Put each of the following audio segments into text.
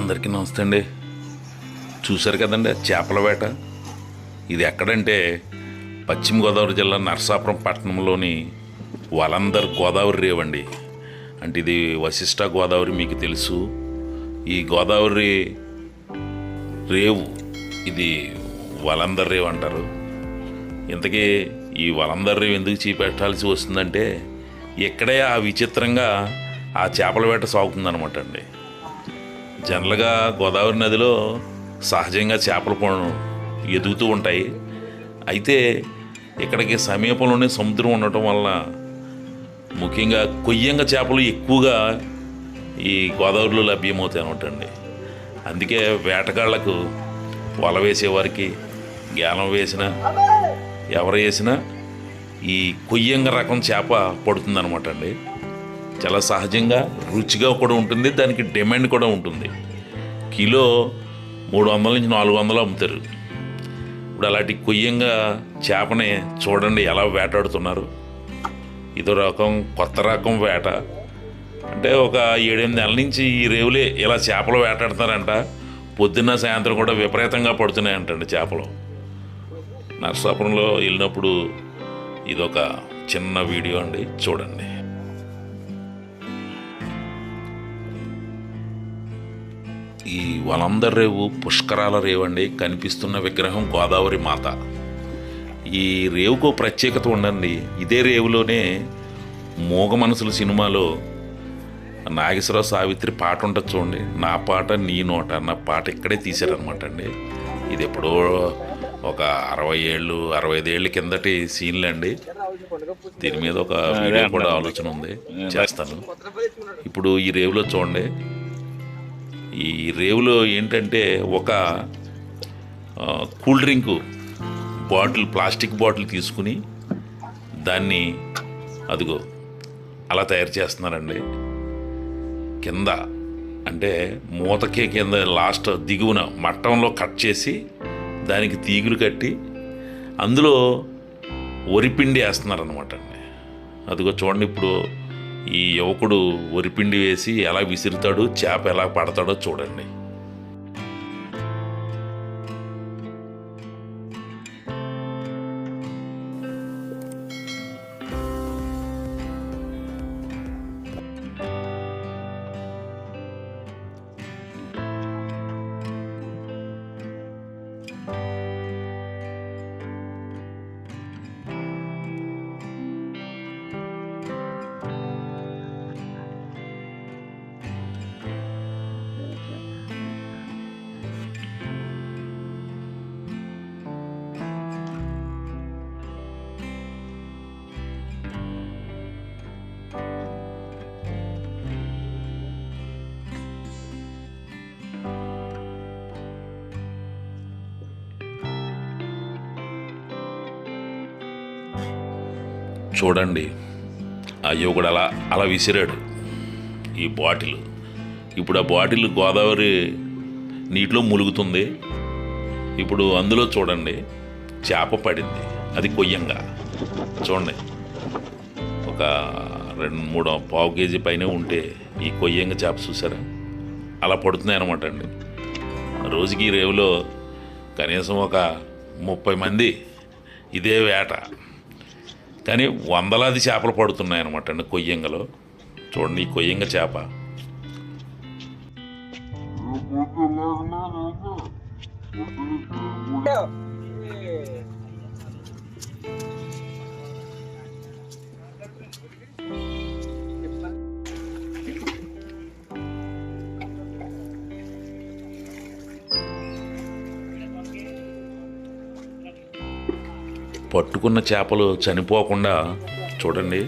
అందరికీ నమస్తే అండి. చూశారు కదండి చేపల వేట. ఇది ఎక్కడంటే పశ్చిమ గోదావరి జిల్లా నరసాపురం పట్టణంలోని వలందర్ గోదావరి రేవ్ అండి. అంటే ఇది వశిష్ట గోదావరి మీకు తెలుసు. ఈ గోదావరి రేవు ఇది వలందర్ రేవ్ అంటారు. ఇంతకీ ఈ వలందర్ రేవ్ ఎందుకు చూపెట్టాల్సి వస్తుందంటే ఇక్కడే ఆ విచిత్రంగా ఆ చేపల వేట సాగుతుందన్నమాట అండి. జనరల్గా గోదావరి నదిలో సహజంగా చేపలు ఎదుగుతూ ఉంటాయి. అయితే ఇక్కడికి సమీపంలోనే సముద్రం ఉండటం వల్ల ముఖ్యంగా కొయ్యంగ చేపలు ఎక్కువగా ఈ గోదావరిలో లభ్యమవుతాయి అనమాట అండి. అందుకే వేటగాళ్లకు వల వేసేవారికి గేలం వేసినా ఎవరు వేసినా ఈ కొయ్యంగ రకం చేప పడుతుందన్నమాట అండి. చాలా సహజంగా రుచిగా కూడా ఉంటుంది, దానికి డిమాండ్ కూడా ఉంటుంది. కిలో 300 నుంచి 400 అమ్ముతారు. ఇప్పుడు అలాంటి కొయ్యంగా చేపని చూడండి ఎలా వేటాడుతున్నారు. ఇదో రకం కొత్త రకం వేట. అంటే ఒక 7-8 నెలల నుంచి ఈ రేవులే ఇలా చేపలు వేటాడుతారంట. పొద్దున్న సాయంత్రం కూడా విపరీతంగా పడుతున్నాయంటండి చేపలు. నరసాపురంలో వెళ్ళినప్పుడు ఇదొక చిన్న వీడియో అండి, చూడండి. ఈ వలందర్ రేవు పుష్కరాల రేవు అండి. కనిపిస్తున్న విగ్రహం గోదావరి మాత. ఈ రేవుకు ప్రత్యేకత ఉండండి. ఇదే రేవులోనే మూగ మనసుల సినిమాలో నాగేశ్వరరావు సావిత్రి పాట ఉంటుంది చూడండి, నా పాట నీ నోట అన్న పాట ఇక్కడే తీశారనమాట అండి. ఇది ఎప్పుడో ఒక 65 ఏళ్ళ కిందటి సీన్లు అండి. దీని మీద ఒక వీడియో కూడా ఆలోచన ఉంది, చేస్తాను. ఇప్పుడు ఈ రేవులో చూడండి. ఈ రేవులో ఏంటంటే ఒక cool drink bottle, plastic bottle తీసుకుని దాన్ని అదిగో అలా తయారు చేస్తున్నారండి. కింద అంటే మూతకే కింద లాస్ట్ దిగువన మట్టంలో కట్ చేసి దానికి తీగులు కట్టి అందులో వరిపిండి వేస్తున్నారనమాట అండి. అదిగో చూడండి. ఇప్పుడు ఈ యువకుడు వరిపిండి వేసి ఎలా విసురుతాడు, చేప ఎలా పడతాడో చూడండి. చూడండి, ఆ యువకుడు అలా విసిరాడు ఈ బాటిల్. ఇప్పుడు ఆ బాటిల్ గోదావరి నీటిలో ములుగుతుంది. ఇప్పుడు అందులో చూడండి చేప పడింది. అది కొయ్యంగా చూడండి. ఒక 2-3 పావు కేజీ పైన ఉంటే ఈ కొయ్యంగా చేప చూసారా అలా పడుతున్నాయి అనమాట అండి. రోజుకి ఈ రేవులో కనీసం ఒక 30 మంది ఇదే వేట. కానీ వందలాది చేపలు పడుతున్నాయన్నమాట అండి కొయ్యంగలో. చూడండి ఈ కొయ్యంగ చేప. పట్టుకున్న చేపలు చనిపోకుండా చూడండి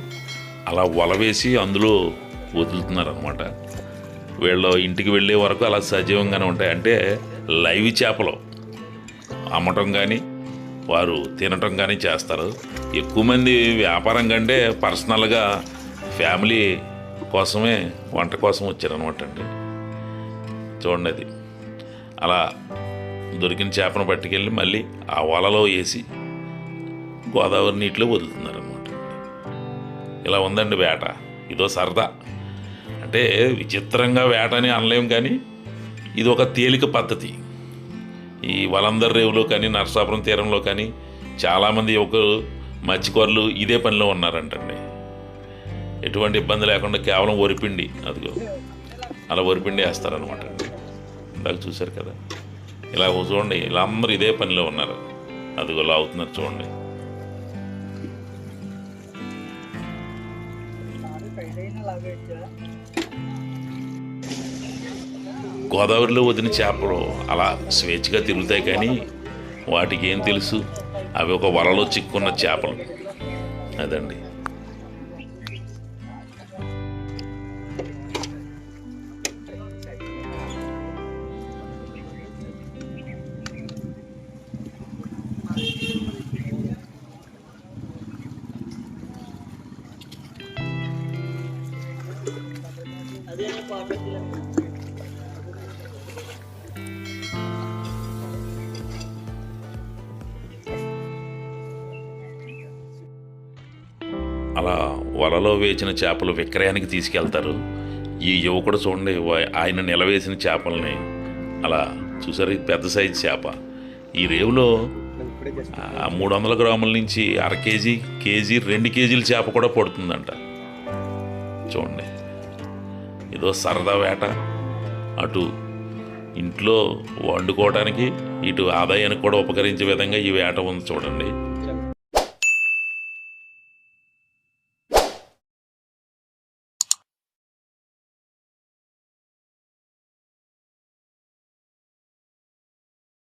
అలా వల వేసి అందులో వదులుతున్నారనమాట. వీళ్ళు ఇంటికి వెళ్ళే వరకు అలా సజీవంగానే ఉంటాయి. అంటే లైవ్ చేపలు అమ్మటం కానీ వారు తినటం కానీ చేస్తారు. ఎక్కువ మంది వ్యాపారం కంటే పర్సనల్గా ఫ్యామిలీ కోసమే వంట కోసం వచ్చారనమాట అండి. చూడండి అది అలా దొరికిన చేపను పట్టుకెళ్ళి మళ్ళీ ఆ వలలో వేసి గోదావరి నీటిలో వదులుతున్నారనమాట. ఇలా ఉందండి వేట. ఇదో సరదా. అంటే విచిత్రంగా వేట అని అనలేం, కానీ ఇది ఒక తేలిక పద్ధతి. ఈ వలందర్ రేవులో కానీ నరసాపురం తీరంలో కానీ చాలామంది యువకులు మత్స్యకారులు ఇదే పనిలో ఉన్నారంటండి. ఎటువంటి ఇబ్బంది లేకుండా కేవలం వరిపిండి, అదిగో అలా వరిపిండి వేస్తారనమాట అండి. ఇందాక చూశారు కదా, ఇలా చూడండి, ఇలా అందరూ ఇదే పనిలో ఉన్నారు. అదిగో లాగుతున్నారు చూడండి. గోదావరిలో వదిన చేపలు అలా స్వేచ్ఛగా తిరుగుతాయి, కానీ వాటికి ఏం తెలుసు, అవి ఒక వలలో చిక్కున్న చేపలు. అదండి. అలా వలలో వేసిన చేపలు విక్రయానికి తీసుకెళ్తారు. ఈ యువకుడు చూడండి, ఆయన నిలవేసిన చేపల్ని అలా చూసారు. పెద్ద సైజు చేప. ఈ రేవులో 300 గ్రాముల నుంచి అర కేజీ, కేజీ, 2 కేజీల చేప కూడా పడుతుందంట. చూడండి, ఏదో సరదా వేట. అటు ఇంట్లో వండుకోవడానికి, ఇటు ఆదాయానికి కూడా ఉపకరించే విధంగా ఈ వేట ఉంది చూడండి.